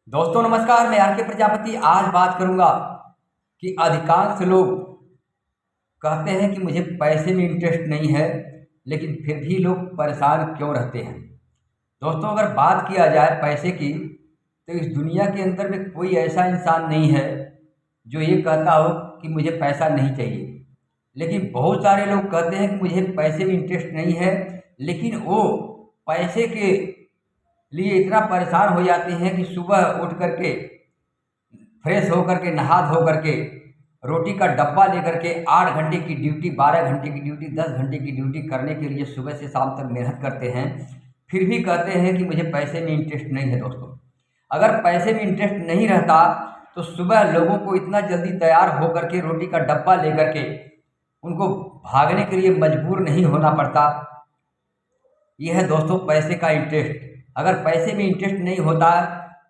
दोस्तों नमस्कार, मैं आर के प्रजापति आज बात करूंगा कि अधिकांश लोग कहते हैं कि मुझे पैसे में इंटरेस्ट नहीं है, लेकिन फिर भी लोग परेशान क्यों रहते हैं। दोस्तों अगर बात किया जाए पैसे की, तो इस दुनिया के अंदर में कोई ऐसा इंसान नहीं है जो ये कहता हो कि मुझे पैसा नहीं चाहिए। लेकिन बहुत सारे लोग कहते हैं कि मुझे पैसे में इंटरेस्ट नहीं है, लेकिन वो पैसे के लिए इतना परेशान हो जाते हैं कि सुबह उठ करके फ्रेश होकर के नहा धो करके रोटी का डब्बा लेकर के 8 घंटे की ड्यूटी, 12 घंटे की ड्यूटी, 10 घंटे की ड्यूटी करने के लिए सुबह से शाम तक मेहनत करते हैं, फिर भी कहते हैं कि मुझे पैसे में इंटरेस्ट नहीं है। दोस्तों अगर पैसे में इंटरेस्ट नहीं रहता तो सुबह लोगों को इतना जल्दी तैयार होकर के रोटी का डब्बा लेकर के उनको भागने के लिए मजबूर नहीं होना पड़ता। यह है दोस्तों पैसे का इंटरेस्ट। अगर पैसे में इंटरेस्ट नहीं होता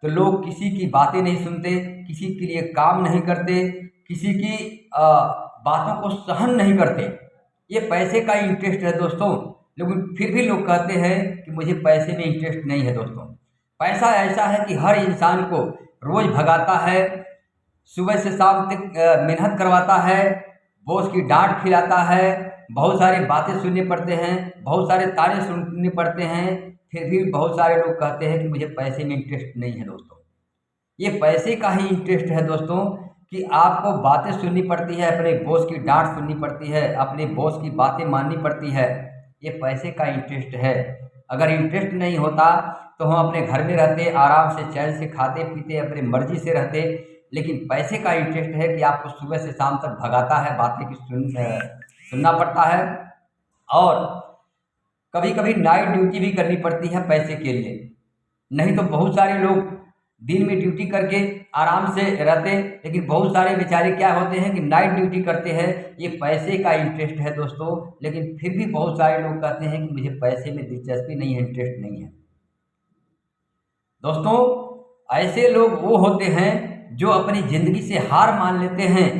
तो लोग किसी की बातें नहीं सुनते, किसी के लिए काम नहीं करते, किसी की बातों को सहन नहीं करते। ये पैसे का इंटरेस्ट है दोस्तों। लेकिन फिर भी लोग कहते हैं कि मुझे पैसे में इंटरेस्ट नहीं है। दोस्तों पैसा ऐसा है कि हर इंसान को रोज भगाता है, सुबह से शाम तक मेहनत करवाता है, बॉस की डांट खिलाता है, बहुत सारी बातें सुनने पड़ते हैं, बहुत सारे ताने सुनने पड़ते हैं, फिर भी बहुत सारे लोग कहते हैं कि मुझे पैसे में इंटरेस्ट नहीं है। दोस्तों ये पैसे का ही इंटरेस्ट है दोस्तों, कि आपको बातें सुननी पड़ती है, अपने बॉस की डांट सुननी पड़ती है, अपने बॉस की बातें माननी पड़ती है। ये पैसे का इंटरेस्ट है। अगर इंटरेस्ट नहीं होता तो हम अपने घर में रहते, आराम से चैन से खाते पीते, अपनी मर्जी से रहते। लेकिन पैसे का इंटरेस्ट है कि आपको सुबह से शाम तक भगाता है, बातें की सुनना पड़ता है, और कभी कभी नाइट ड्यूटी भी करनी पड़ती है पैसे के लिए। नहीं तो बहुत सारे लोग दिन में ड्यूटी करके आराम से रहते, लेकिन बहुत सारे बेचारे क्या होते हैं कि नाइट ड्यूटी करते हैं। ये पैसे का इंटरेस्ट है दोस्तों। लेकिन फिर भी बहुत सारे लोग कहते हैं कि मुझे पैसे में दिलचस्पी नहीं है, इंटरेस्ट नहीं है। दोस्तों ऐसे लोग वो होते हैं जो अपनी ज़िंदगी से हार मान लेते हैं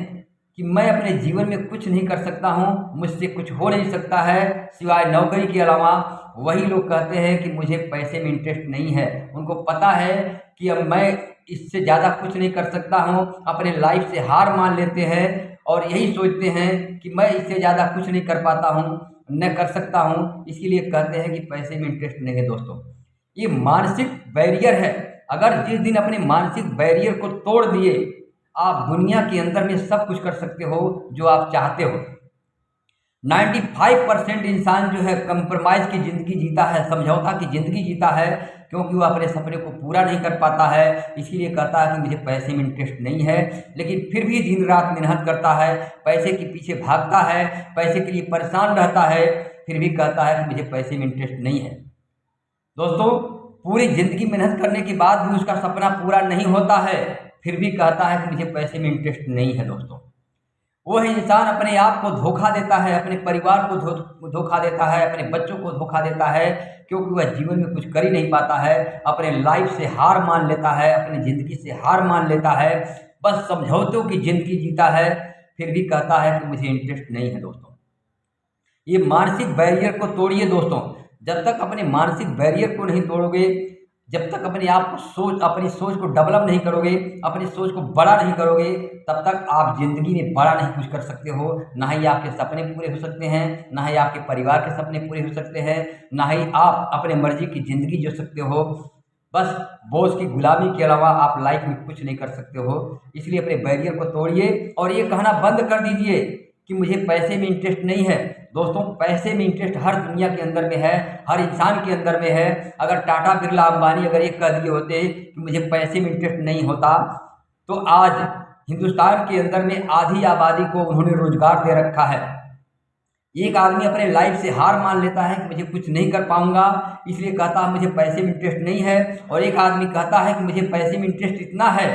कि मैं अपने जीवन में कुछ नहीं कर सकता हूँ, मुझसे कुछ हो नहीं सकता है सिवाय नौकरी के अलावा। वही लोग कहते हैं कि मुझे पैसे में इंटरेस्ट नहीं है। उनको पता है कि अब मैं इससे ज़्यादा कुछ नहीं कर सकता हूँ, अपने लाइफ से हार मान लेते हैं और यही सोचते हैं कि मैं इससे ज़्यादा कुछ नहीं कर पाता हूँ, न कर सकता हूँ, इसीलिए कहते हैं कि पैसे में इंटरेस्ट नहीं है। दोस्तों ये मानसिक बैरियर है। अगर जिस दिन अपने मानसिक बैरियर को तोड़ दिए, आप दुनिया के अंदर में सब कुछ कर सकते हो जो आप चाहते हो। 95% इंसान जो है कंप्रोमाइज़ की ज़िंदगी जीता है, समझौता की ज़िंदगी जीता है, क्योंकि वो अपने सपने को पूरा नहीं कर पाता है। इसीलिए कहता है कि मुझे पैसे में इंटरेस्ट नहीं है, लेकिन फिर भी दिन रात मेहनत करता है, पैसे के पीछे भागता है, पैसे के लिए परेशान रहता है, फिर भी कहता है कि मुझे पैसे में इंटरेस्ट नहीं है। दोस्तों पूरी ज़िंदगी मेहनत करने के बाद भी उसका सपना पूरा नहीं होता है, फिर भी कहता है कि मुझे पैसे में इंटरेस्ट नहीं है। दोस्तों वह इंसान अपने आप को धोखा देता है, अपने परिवार को धोखा देता है, अपने बच्चों को धोखा देता है, क्योंकि वह जीवन में कुछ कर ही नहीं पाता है, अपने लाइफ से हार मान लेता है, अपनी ज़िंदगी से हार मान लेता है, बस समझौतों की ज़िंदगी जीता है, फिर भी कहता है कि मुझे इंटरेस्ट नहीं है। दोस्तों ये मानसिक बैरियर को तोड़िए। दोस्तों जब तक अपने मानसिक बैरियर को नहीं तोड़ोगे, जब तक अपनी सोच को डेवलप नहीं करोगे, अपनी सोच को बड़ा नहीं करोगे, तब तक आप ज़िंदगी में बड़ा नहीं कुछ कर सकते हो। ना ही आपके सपने पूरे हो सकते हैं, ना ही आपके परिवार के सपने पूरे हो सकते हैं, ना ही आप अपने मर्जी की ज़िंदगी जी सकते हो। बस बॉस की गुलामी के अलावा आप लाइफ में कुछ नहीं कर सकते हो। इसलिए अपने बैरियर को तोड़िए और ये कहना बंद कर दीजिए कि मुझे पैसे में इंटरेस्ट नहीं है। दोस्तों पैसे में इंटरेस्ट हर दुनिया के अंदर में है, हर इंसान के अंदर में है। अगर टाटा बिरला अंबानी अगर ये कह दिए होते कि मुझे पैसे में इंटरेस्ट नहीं होता, तो आज हिंदुस्तान के अंदर में आधी आबादी को उन्होंने रोजगार दे रखा है। एक आदमी अपने लाइफ से हार मान लेता है कि मुझे कुछ नहीं कर पाऊंगा, इसलिए कहता है मुझे पैसे में इंटरेस्ट नहीं है। और एक आदमी कहता है कि मुझे पैसे में इंटरेस्ट इतना है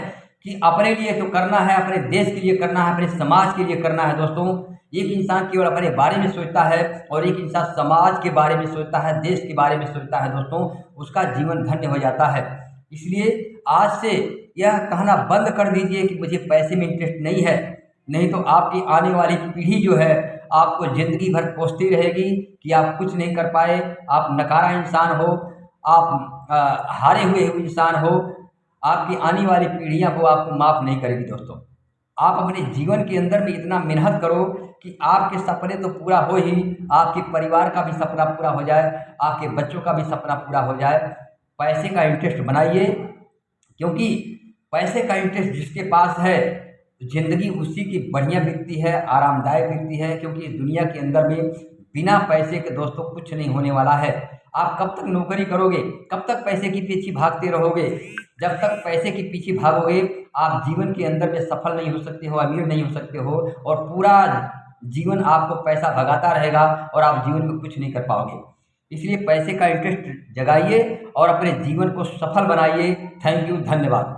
कि अपने लिए तो करना है, अपने देश के लिए करना है, अपने समाज के लिए करना है। दोस्तों एक इंसान केवल अपने बारे में सोचता है और एक इंसान समाज के बारे में सोचता है, देश के बारे में सोचता है। दोस्तों उसका जीवन धन्य हो जाता है। इसलिए आज से यह कहना बंद कर दीजिए कि मुझे पैसे में इंटरेस्ट नहीं है, नहीं तो आपकी आने वाली पीढ़ी जो है आपको ज़िंदगी भर कोसती रहेगी कि आप कुछ नहीं कर पाए, आप नकारा इंसान हो, आप हारे हुए इंसान हो। आपकी आने वाली पीढ़ियां वो आपको माफ़ नहीं करेगी दोस्तों। आप अपने जीवन के अंदर में इतना मेहनत करो कि आपके सपने तो पूरा हो ही, आपके परिवार का भी सपना पूरा हो जाए, आपके बच्चों का भी सपना पूरा हो जाए। पैसे का इंटरेस्ट बनाइए, क्योंकि पैसे का इंटरेस्ट जिसके पास है ज़िंदगी उसी की बढ़िया बीतती है, आरामदायक बीतती है। क्योंकि इस दुनिया के अंदर में बिना पैसे के दोस्तों कुछ नहीं होने वाला है। आप कब तक नौकरी करोगे, कब तक पैसे के पीछे भागते रहोगे? जब तक पैसे के पीछे भागोगे आप जीवन के अंदर में सफल नहीं हो सकते हो, अमीर नहीं हो सकते हो, और पूरा जीवन आपको पैसा भगाता रहेगा और आप जीवन में कुछ नहीं कर पाओगे। इसलिए पैसे का इंटरेस्ट जगाइए और अपने जीवन को सफल बनाइए। थैंक यू, धन्यवाद।